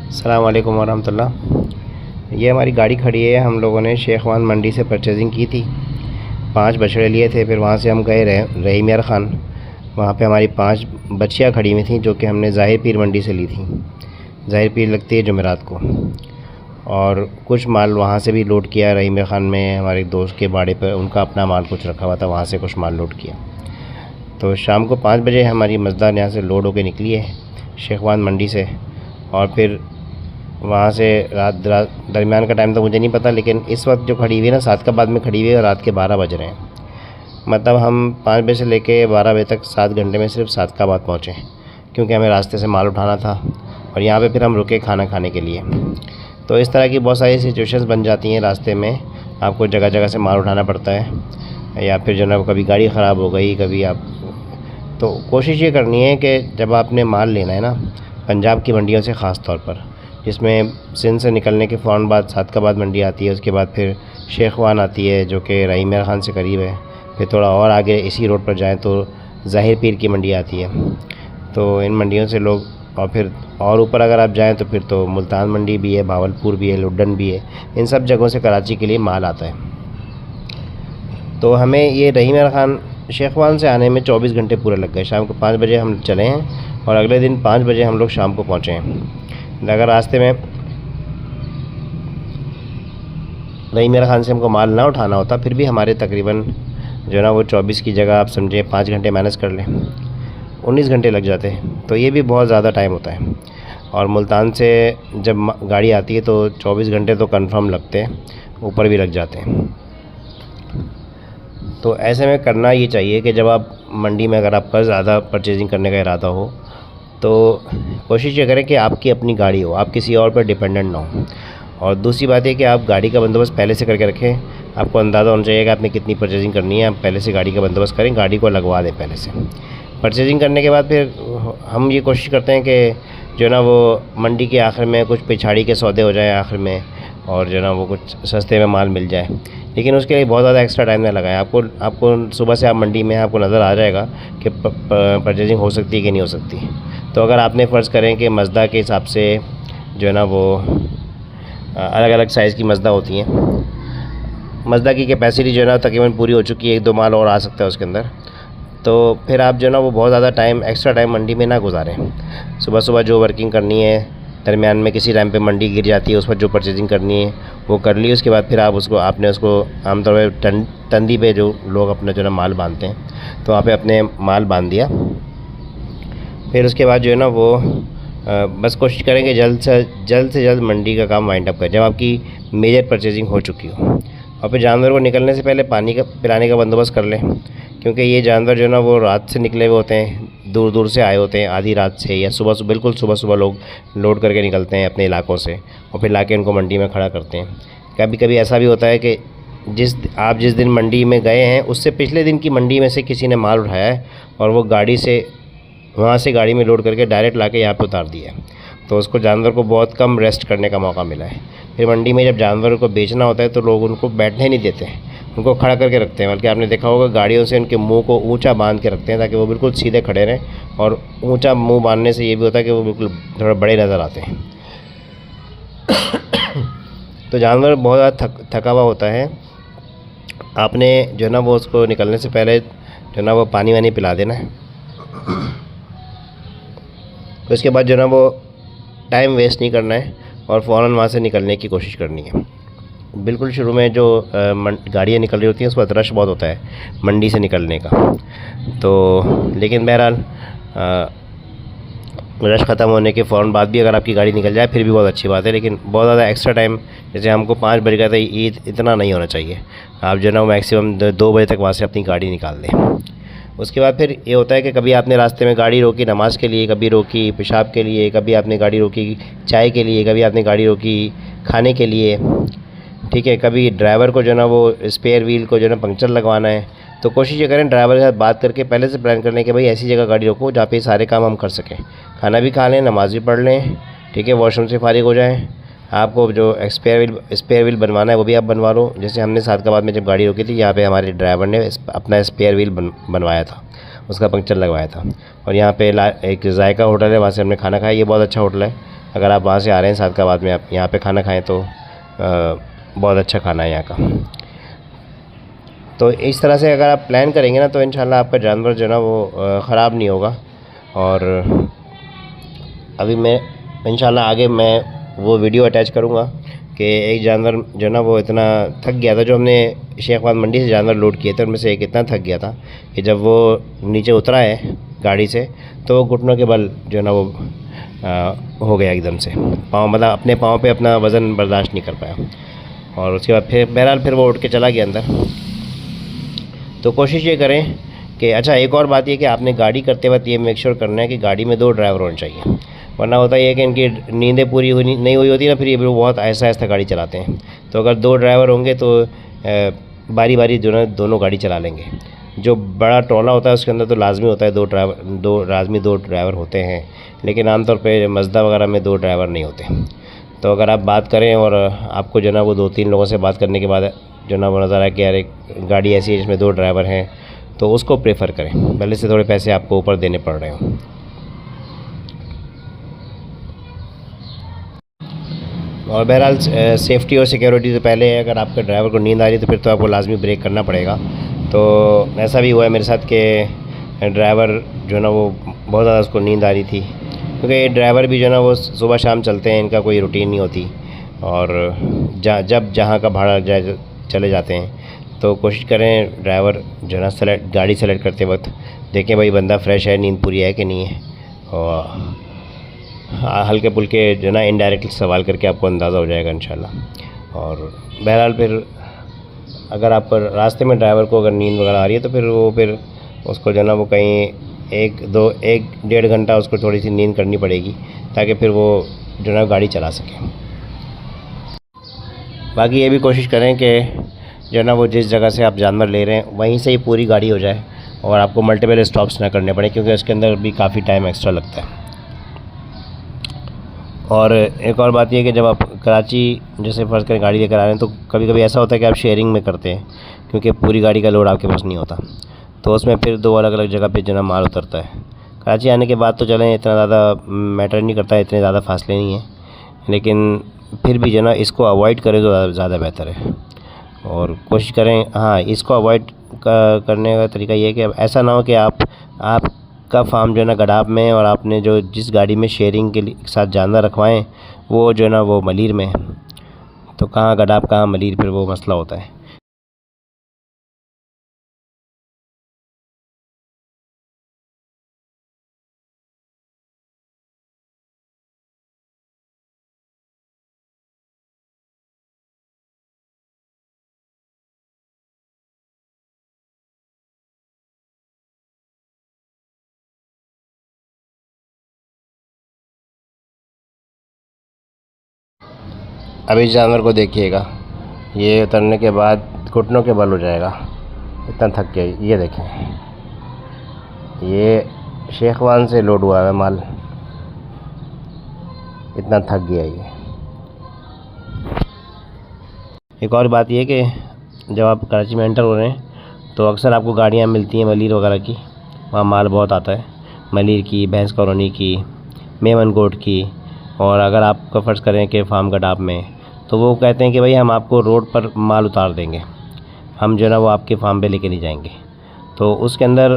अस्सलाम वालेकुम वरहमतुल्लाह। ये हमारी गाड़ी खड़ी है। हम लोगों ने शेखवान मंडी से परचेजिंग की थी। 5 बछड़े लिए थे। फिर वहाँ से हम गए रहीम यार ख़ान। वहाँ पे हमारी 5 बच्चियाँ खड़ी हुई थी जो कि हमने ज़ाहिर पीर मंडी से ली थी। ज़ाहिर पीर लगती है जुमेरात को। और कुछ माल वहाँ से भी लोड किया। रहीम यार ख़ान में हमारे दोस्त के बाड़े पर उनका अपना माल कुछ रखा हुआ था, वहाँ से कुछ माल लोड किया। तो शाम को 5 बजे हमारी मज़दार यहाँ से लोड होकर निकली है शेखवान मंडी से। और फिर वहाँ से रात दरमियान का टाइम तो मुझे नहीं पता, लेकिन इस वक्त जो खड़ी हुई है ना, सादकाबाद में खड़ी हुई है और रात के 12 बज रहे हैं। मतलब हम 5 बजे से लेके 12 बजे तक 7 घंटे में सिर्फ सादकाबाद पहुँचे, क्योंकि हमें रास्ते से माल उठाना था और यहाँ पे फिर हम रुके खाना खाने के लिए। तो इस तरह की बहुत सारी सिचुएशंस बन जाती हैं रास्ते में। आपको जगह जगह से माल उठाना पड़ता है, या फिर जो है कभी गाड़ी ख़राब हो गई, कभी आप। तो कोशिश ये करनी है कि जब आपने माल लेना है ना, पंजाब की मंडियों से ख़ास तौर पर, जिसमें सिंध से निकलने के फ़ौरन बाद सादकाबाद मंडी आती है, उसके बाद फिर शेखवान आती है जो कि रहीम यार ख़ान से करीब है। फिर थोड़ा और आगे इसी रोड पर जाएं तो ज़ाहिर पीर की मंडी आती है। तो इन मंडियों से लोग, और फिर और ऊपर अगर आप जाएं तो फिर तो मुल्तान मंडी भी है, भावलपुर भी है, लुड्डन भी है। इन सब जगहों से कराची के लिए माल आता है। तो हमें ये रहीम यार ख़ान शेखवान से आने में 24 घंटे पूरे लग गए। शाम को 5 बजे हम चले हैं और अगले दिन 5 बजे हम लोग शाम को पहुँचे हैं। अगर रास्ते में रहीम यार ख़ान से हमको माल ना उठाना होता, फिर भी हमारे तकरीबन जो है ना वो 24 की जगह आप समझे 5 घंटे मैनेज कर लें, 19 घंटे लग जाते हैं। तो ये भी बहुत ज़्यादा टाइम होता है। और मुल्तान से जब गाड़ी आती है तो 24 घंटे तो कंफर्म लगते हैं, ऊपर भी लग जाते हैं। तो ऐसे में करना ये चाहिए कि जब आप मंडी में, अगर आपका ज़्यादा परचेजिंग करने का इरादा हो, तो कोशिश ये करें कि आपकी अपनी गाड़ी हो, आप किसी और पर डिपेंडेंट ना हो। और दूसरी बात है कि आप गाड़ी का बंदोबस्त पहले से करके रखें। आपको अंदाज़ा होना चाहिए कि आपने कितनी परचेजिंग करनी है। आप पहले से गाड़ी का बंदोबस्त करें, गाड़ी को लगवा दें पहले से। परचेजिंग करने के बाद फिर हम ये कोशिश करते हैं कि जो है ना वो मंडी के आखिर में कुछ पिछाड़ी के सौदे हो जाएँ आखिर में, और जो है ना वो कुछ सस्ते में माल मिल जाए। लेकिन उसके लिए बहुत ज़्यादा एक्स्ट्रा टाइम ना लगाएं। आपको सुबह से आप मंडी में हैं, आपको नज़र आ जाएगा कि परचेजिंग हो सकती है कि नहीं हो सकती। तो अगर आपने फ़र्ज़ करें कि मज़दा के हिसाब से जो है ना वो अलग अलग साइज़ की मज़दा होती हैं, मज़दा की कैपेसिटी जो है ना तकरीबन पूरी हो चुकी है, 1-2 माल और आ सकता है उसके अंदर। तो फिर आप जो है ना वो बहुत ज़्यादा टाइम, एक्स्ट्रा टाइम मंडी में ना गुजारें। सुबह सुबह जो वर्किंग करनी है, दरमियान में किसी टाइम पे मंडी गिर जाती है, उस पर जो परचेजिंग करनी है वो कर ली। उसके बाद फिर आपने उसको आमतौर पर तंदी पे जो लोग अपना जो है ना माल बांधते हैं, तो वहाँ पे अपने माल बांध दिया। फिर उसके बाद जो है ना वो बस कोशिश करेंगे जल्द से जल्द मंडी का काम वाइंड अप करें जब आपकी मेजर परचेजिंग हो चुकी हो। और फिर जानवर को निकलने से पहले पानी का पिलाने का बंदोबस्त कर लें, क्योंकि ये जानवर जो है ना वो रात से निकले हुए होते हैं, दूर दूर से आए होते हैं, आधी रात से या बिल्कुल सुबह सुबह लोग लोड करके निकलते हैं अपने इलाकों से, और फिर लाके उनको मंडी में खड़ा करते हैं। कभी कभी ऐसा भी होता है कि जिस दिन मंडी में गए हैं उससे पिछले दिन की मंडी में से किसी ने माल उठाया है और वो वहाँ से गाड़ी में लोड करके डायरेक्ट लाके यहाँ पे उतार दिया है। तो उसको, जानवर को बहुत कम रेस्ट करने का मौका मिला है। फिर मंडी में जब जानवर को बेचना होता है तो लोग उनको बैठने नहीं देते हैं, उनको खड़ा करके रखते हैं। बल्कि आपने देखा होगा गाड़ियों से उनके मुंह को ऊंचा बांध के रखते हैं ताकि वो बिल्कुल सीधे खड़े रहें। और ऊंचा मुंह बांधने से ये भी होता है कि वो बिल्कुल थोड़ा बड़े नज़र आते हैं। तो जानवर बहुत ज़्यादा थका हुआ होता है। आपने जो है ना वो उसको निकलने से पहले जो है ना वो पानी वानी पिला देना है। तो इसके बाद जो है ना वो टाइम वेस्ट नहीं करना है और फ़ौरन वहाँ से निकलने की कोशिश करनी है। बिल्कुल शुरू में जो गाड़ियाँ निकल रही होती हैं उस वक्त रश बहुत होता है मंडी से निकलने का। तो लेकिन बहरहाल रश ख़त्म होने के फ़ौरन बाद भी अगर आपकी गाड़ी निकल जाए फिर भी बहुत अच्छी बात है। लेकिन बहुत ज़्यादा एक्स्ट्रा टाइम, जैसे हमको 5 बज गया था, इतना नहीं होना चाहिए। आप जो है ना मैक्सिमम 2 बजे तक वहाँ से अपनी गाड़ी निकाल दें। उसके बाद फिर ये होता है कि कभी आपने रास्ते में गाड़ी रोकी नमाज़ के लिए, कभी रोकी पेशाब के लिए, कभी आपने गाड़ी रोकी चाय के लिए, कभी आपने गाड़ी रोकी खाने के लिए, ठीक है। कभी ड्राइवर को जो है ना वो स्पेयर व्हील को जो है ना पंक्चर लगवाना है। तो कोशिश ये करें ड्राइवर के साथ बात करके पहले से प्लान करने के भाई ऐसी जगह गाड़ी रोको जहाँ पे सारे काम हम कर सकें, खाना भी खा लें, नमाज़ भी पढ़ लें, ठीक है, वॉशरूम से फारिग हो जाएँ। आपको जो स्पेयर व्हील बनवाना है वो भी आप बनवा लो। जैसे हमने सादकाबाद में जब गाड़ी रोकी थी, यहाँ पे हमारे ड्राइवर ने अपना स्पेयर व्हील बनवाया था, उसका पंक्चर लगवाया था। और यहाँ पे एक जायका होटल है, वहाँ से हमने खाना खाया। ये बहुत अच्छा होटल है, अगर आप वहाँ से आ रहे हैं सादकाबाद में, आप यहाँ पे खाना खाएं तो बहुत अच्छा खाना है यहाँ का। तो इस तरह से अगर आप प्लान करेंगे ना तो इंशाल्लाह आपका जानवर जो है ना वो ख़राब नहीं होगा। और अभी मैं इंशाल्लाह आगे मैं वो वीडियो अटैच करूँगा कि एक जानवर जो है ना वो इतना थक गया था, जो हमने शेखवाद मंडी से जानवर लोड किए थे उनमें से एक इतना थक गया था कि जब वो नीचे उतरा है गाड़ी से तो वो घुटनों के बल जो है ना वो हो गया एकदम से, पाँव मतलब अपने पाँव पे अपना वज़न बर्दाश्त नहीं कर पाया। और उसके बाद फिर बहरहाल फिर वो उठ के चला गया अंदर। तो कोशिश ये करें कि अच्छा एक और बात ये कि आपने गाड़ी करते वक्त ये मेक श्योर करना है कि गाड़ी में 2 ड्राइवर होने चाहिए, वरना होता है कि इनकी नींदें पूरी हुई नहीं हुई होती ना, फिर ये बहुत आहिस्ता आहिस्ता गाड़ी चलाते हैं। तो अगर 2 ड्राइवर होंगे तो बारी बारी जो है दोनों गाड़ी चला लेंगे। जो बड़ा ट्रॉला होता है उसके अंदर तो लाजमी होता है 2 ड्राइवर होते हैं, लेकिन आमतौर पर मज़दा वगैरह में 2 ड्राइवर नहीं होते। तो अगर आप बात करें और आपको जो है ना वो 2-3 लोगों से बात करने के बाद जो ना वो नज़र आए कि यार एक गाड़ी ऐसी है जिसमें 2 ड्राइवर हैं, तो उसको प्रेफर करें, भले से थोड़े पैसे आपको ऊपर देने पड़ रहे हों। और बहरहाल सेफ्टी और सिक्योरिटी से पहले अगर आपके ड्राइवर को नींद आ रही है तो फिर तो आपको लाजमी ब्रेक करना पड़ेगा। तो ऐसा भी हुआ है मेरे साथ कि ड्राइवर जो है ना वो बहुत ज़्यादा उसको नींद आ रही थी, क्योंकि ड्राइवर भी जो है ना वो सुबह शाम चलते हैं, इनका कोई रूटीन नहीं होती। और जब जहाँ का भाड़ा जाए चले जाते हैं। तो कोशिश करें ड्राइवर जो है ना गाड़ी सेलेक्ट करते वक्त देखें भाई बंदा फ्रेश है, नींद पूरी है कि नहीं है। और हल्के फुल्के जो है ना इनडायरेक्टली सवाल करके आपको अंदाज़ा हो जाएगा इंशाल्लाह। और बहरहाल फिर अगर आप रास्ते में ड्राइवर को अगर नींद वगैरह आ रही है तो फिर उसको जो है ना वो कहीं 1-1.5 घंटा उसको थोड़ी सी नींद करनी पड़ेगी, ताकि फिर वो जो है ना गाड़ी चला सके। बाकी ये भी कोशिश करें कि जो है ना वो जिस जगह से आप जानवर ले रहे हैं वहीं से ही पूरी गाड़ी हो जाए और आपको मल्टीपल स्टॉप्स ना करने पड़े, क्योंकि उसके अंदर भी काफ़ी टाइम एक्स्ट्रा लगता है। और एक और बात यह कि जब आप कराची जैसे फ़र्ज़ करें गाड़ी लेकर आ रहे हैं तो कभी कभी ऐसा होता है कि आप शेयरिंग में करते हैं, क्योंकि पूरी गाड़ी का लोड आपके पास नहीं होता। तो उसमें फिर 2 अलग अलग जगह पे जो है माल उतरता है। कराची आने के बाद तो चलें इतना ज़्यादा मैटर नहीं करता है, इतने ज़्यादा फासले नहीं हैं, लेकिन फिर भी जो है ना इसको अवॉइड करें तो ज़्यादा बेहतर है। और कोशिश करें हाँ इसको अवॉइड करने का तरीका ये है कि ऐसा ना हो कि आपका फार्म जो है ना गडाब में है और आपने जो जिस गाड़ी में शेयरिंग के साथ जानवर रखवाएं वो जो है ना वो मलीर में है। तो कहाँ गडाब कहाँ मलीर, फिर वो मसला होता है। अभी इस जानवर को देखिएगा, ये उतरने के बाद घुटनों के बल हो जाएगा, इतना थक गया। ये देखें, ये शेखवान से लोड हुआ है माल, इतना थक गया ये। एक और बात ये कि जब आप कराची में एंटर हो रहे हैं तो अक्सर आपको गाड़ियाँ मिलती हैं मलीर वगैरह की, वहाँ माल बहुत आता है, मलीर की, भैंस कॉलोनी की, मेमन गोट की। और अगर आपका फ़र्ज़ करें कि फार्म गडाब में, तो वो कहते हैं कि भाई हम आपको रोड पर माल उतार देंगे, हम जो है ना वो आपके फार्म पे लेके नहीं जाएंगे। तो उसके अंदर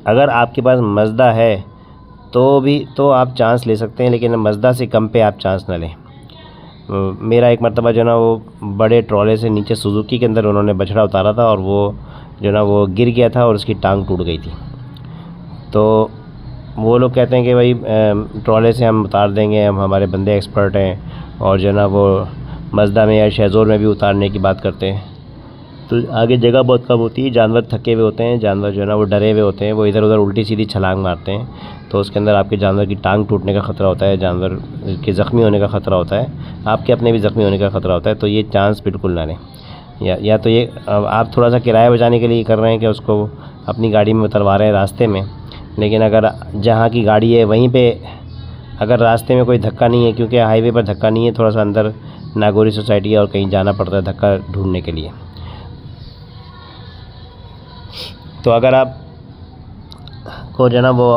अगर आपके पास मज़दा है तो आप चांस ले सकते हैं, लेकिन मज़दा से कम पे आप चांस ना लें। मेरा एक मरतबा जो है ना वो बड़े ट्रॉले से नीचे सुजुकी के अंदर उन्होंने बछड़ा उतारा था और वो जो है ना वो गिर गया था और उसकी टांग टूट गई थी। तो वो लोग कहते हैं कि भाई ट्रॉले से हम उतार देंगे, हम हमारे बंदे एक्सपर्ट हैं, और जो है ना वो मज़दा में या शेज़ोर में भी उतारने की बात करते हैं। तो आगे जगह बहुत कम होती है, जानवर थके हुए होते हैं, जानवर जो है ना वो डरे हुए होते हैं, वो इधर उधर उल्टी सीधी छलांग मारते हैं। तो उसके अंदर आपके जानवर की टांग टूटने का ख़तरा होता है, जानवर के ज़ख्मी होने का ख़तरा होता है, आपके अपने भी ज़ख्मी होने का ख़तरा होता है। तो ये चांस बिल्कुल ना लें। या तो ये आप थोड़ा सा किराया बचाने के लिए कर रहे हैं कि उसको अपनी गाड़ी में उतरवा रहे हैं रास्ते में, लेकिन अगर जहाँ की गाड़ी है वहीं पे अगर रास्ते में कोई धक्का नहीं है, क्योंकि हाईवे पर धक्का नहीं है, थोड़ा सा अंदर नागौरी सोसाइटी है और कहीं जाना पड़ता है धक्का ढूंढने के लिए। तो अगर आप को जो है ना वो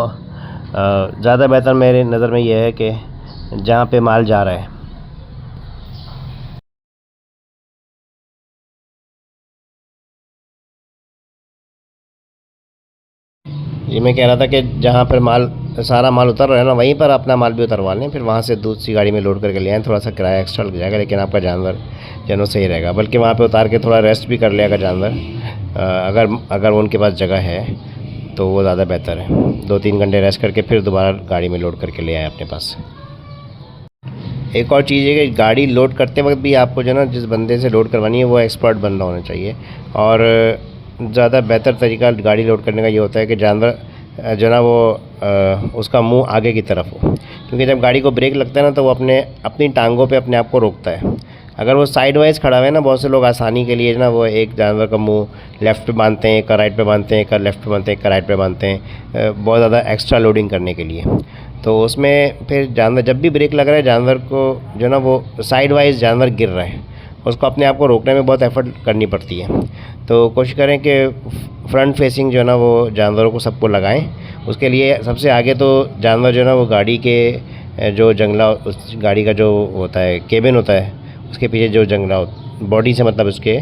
ज़्यादा बेहतर मेरी नज़र में ये है कि जहाँ पे माल जा रहा है, ये मैं कह रहा था कि जहाँ पर माल सारा माल उतर रहा है ना, वहीं पर अपना माल भी उतरवा लें, फिर वहाँ से दूसरी गाड़ी में लोड करके ले आएँ। थोड़ा सा किराया एक्स्ट्रा लग जाएगा, लेकिन आपका जानवर जो सही रहेगा। बल्कि वहाँ पे उतार के थोड़ा रेस्ट भी कर लेगा जानवर, अगर उनके पास जगह है तो वो ज़्यादा बेहतर है। 2-3 घंटे रेस्ट करके फिर दोबारा गाड़ी में लोड करके ले आए अपने पास। एक और चीज़ है कि गाड़ी लोड करते वक्त भी आपको जो ना जिस बंदे से लोड करवानी है वो एक्सपर्ट बंदा होना चाहिए। और ज़्यादा बेहतर तरीका गाड़ी लोड करने का ये होता है कि जानवर जो ना वो उसका मुंह आगे की तरफ हो, क्योंकि जब गाड़ी को ब्रेक लगता है ना तो वो अपनी टांगों पे अपने आप को रोकता है। अगर वो साइड वाइज खड़ा हुआ है ना, बहुत से लोग आसानी के लिए ना वो एक जानवर का मुंह लेफ़्ट पे बांधते हैं, एक का राइट पे बांधते हैं, एक का लेफ़्ट पे बांधते हैं, एक का राइट पे बांधते हैं, बहुत ज़्यादा एक्स्ट्रा लोडिंग करने के लिए। तो उसमें फिर जानवर जब भी ब्रेक लग रहा है, जानवर को जो ना वो साइड वाइज जानवर गिर रहा है, उसको अपने आप को रोकने में बहुत एफर्ट करनी पड़ती है। तो कोशिश करें कि फ्रंट फेसिंग जो ना वो जानवरों को सबको लगाएं। उसके लिए सबसे आगे तो जानवर जो ना वो गाड़ी के जो जंगला, उस गाड़ी का जो होता है केबिन होता है, उसके पीछे जो जंगला बॉडी से मतलब उसके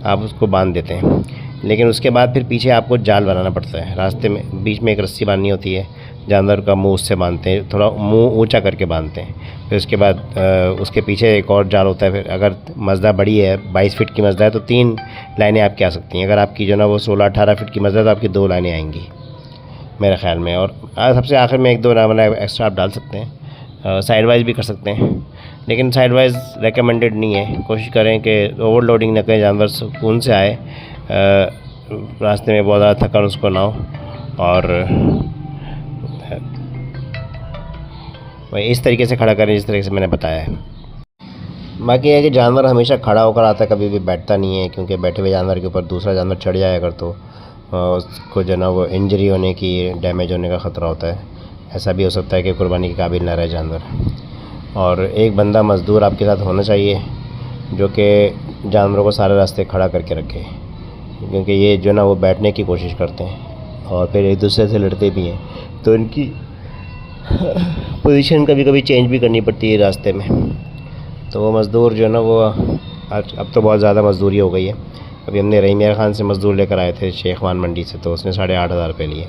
आप उसको बांध देते हैं। लेकिन उसके बाद फिर पीछे आपको जाल बनाना पड़ता है। रास्ते में बीच में एक रस्सी बांधनी होती है, जानवर का मुंह उससे बांधते हैं, थोड़ा मुंह ऊंचा करके बांधते हैं। फिर उसके बाद उसके पीछे एक और जाल होता है। फिर अगर मज़दा बड़ी है, 22 फीट की मज़दा है, तो 3 लाइनें आपकी आ सकती हैं। अगर आपकी जो ना वो 16-18 फीट की मज़दा है तो आपकी 2 लाइनें आएंगी मेरे ख्याल में। और सबसे आखिर में 1-2 लाइन एक्स्ट्रा आप डाल सकते हैं, साइड वाइज भी कर सकते हैं, लेकिन साइड वाइज रेकमेंडेड नहीं है। कोशिश करें कि ओवरलोडिंग न करें, जानवर सुकून से आए, रास्ते में बहुत ज़्यादा थकान उसको ना हो। और वही इस तरीके से खड़ा करें जिस तरीके से मैंने बताया है। बाकी है कि जानवर हमेशा खड़ा होकर आता है, कभी भी बैठता नहीं है, क्योंकि बैठे हुए जानवर के ऊपर दूसरा जानवर चढ़ जाए अगर तो उसको जो ना वो इंजरी होने की, डैमेज होने का ख़तरा होता है। ऐसा भी हो सकता है कि कुर्बानी के काबिल ना रहे जानवर। और एक बंदा मज़दूर आपके साथ होना चाहिए जो कि जानवरों को सारे रास्ते खड़ा करके रखे, क्योंकि ये जो ना वो बैठने की कोशिश करते हैं और फिर एक दूसरे से लड़ते भी हैं, तो इनकी पोजीशन कभी कभी चेंज भी करनी पड़ती है रास्ते में। तो वो मज़दूर जो ना वो अब तो बहुत ज़्यादा मज़दूरी हो गई है। अभी हमने रहीम यार ख़ान से मज़दूर लेकर आए थे शेखवान मंडी से, तो उसने 8,500 रुपये लिए।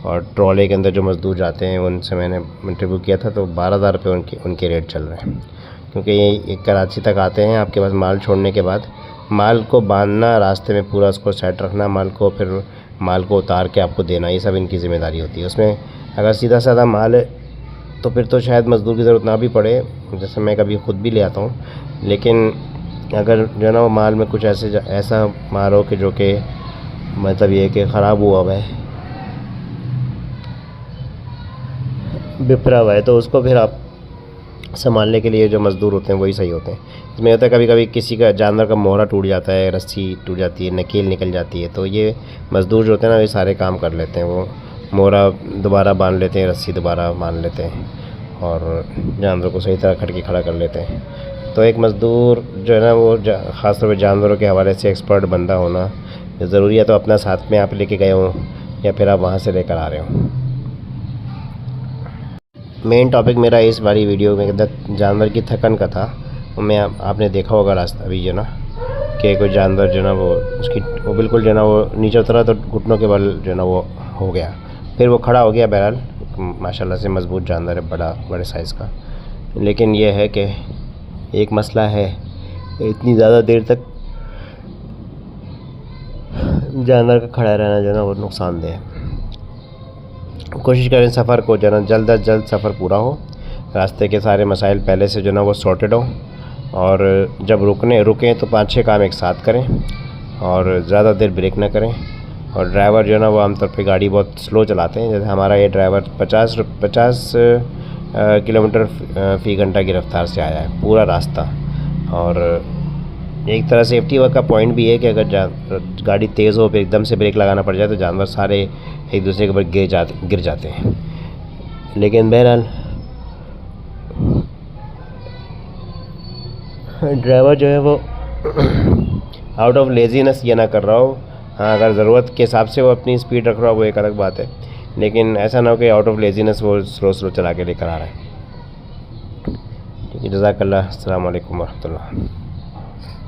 और ट्रॉले के अंदर जो मज़दूर जाते हैं उनसे मैंने इंटरव्यू किया था, तो 12,000 रुपये उनके रेट चल रहे हैं। क्योंकि ये कराची तक आते हैं, आपके पास माल छोड़ने के बाद माल को बांधना, रास्ते में पूरा उसको सेट रखना माल को, फिर माल को उतार के आपको देना, ये सब इनकी ज़िम्मेदारी होती है। उसमें अगर सीधा साधा माल है तो फिर तो शायद मज़दूर की ज़रूरत ना भी पड़े, जैसे मैं कभी ख़ुद भी ले आता हूँ। लेकिन अगर जो है ना वो माल में कुछ ऐसा माल हो कि जो कि मतलब ये कि ख़राब हुआ हुआ है, बिफरा हुआ है, तो उसको फिर आप संभालने के लिए जो मज़दूर होते हैं वही सही होते हैं। इसमें होता है कभी कभी किसी का जानवर का मोहरा टूट जाता है, रस्सी टूट जाती है, नकेल निकल जाती है, तो ये मज़दूर जो होते हैं ना ये सारे काम कर लेते हैं। वो मोहरा दोबारा बांध लेते हैं, रस्सी दोबारा बांध लेते हैं और जानवर को सही तरह खटके खड़ा कर लेते हैं। तो एक मज़दूर जो है ना वो ख़ास तौर पर जानवरों के हवाले से एक्सपर्ट बंदा होना ज़रूरी है। तो अपना साथ में आप लेके गए हों या फिर आप वहाँ से लेकर आ रहे हों। मेन टॉपिक मेरा इस वाली वीडियो में जानवर की थकन का था। मैं आपने देखा होगा रास्ता अभी जो ना कि कोई जानवर जो ना वो बिल्कुल जो ना वो नीचे उतरा तो घुटनों के बल जो ना वो हो गया, फिर वो खड़ा हो गया। बहरहाल माशाल्लाह से मज़बूत जानवर है, बड़े साइज़ का। लेकिन यह है कि एक मसला है, इतनी ज़्यादा देर तक जानवर का खड़ा रहना जो ना वो नुकसानदेह है। कोशिश करें सफ़र को जो ना जल्द अज जल्द सफ़र पूरा हो, रास्ते के सारे मसाइल पहले से जो ना वो सॉर्टेड हो, और जब रुकें तो 5-6 काम एक साथ करें और ज़्यादा देर ब्रेक ना करें। और ड्राइवर जो है ना वो आमतौर पे गाड़ी बहुत स्लो चलाते हैं। जैसे हमारा ये ड्राइवर 50 किलोमीटर फ़ी घंटा की रफ्तार से आया है पूरा रास्ता। और एक तरह सेफ्टी वर्क का पॉइंट भी है कि अगर गाड़ी तेज़ हो, फिर एकदम से ब्रेक लगाना पड़ जाए तो जानवर सारे एक दूसरे के ऊपर गिर जाते हैं। लेकिन बहरहाल ड्राइवर जो है वो आउट ऑफ लेजीनेस ये ना कर रहा हो। हाँ, अगर ज़रूरत के हिसाब से वो अपनी स्पीड रख रहा हो वो एक अलग बात है, लेकिन ऐसा ना हो कि आउट ऑफ लेजीनेस वो स्लो चला के लेकर आ रहा है। ठीक है, जज़ाकल्लाह, अस्सलाम वालेकुम वरहमतुल्लाह।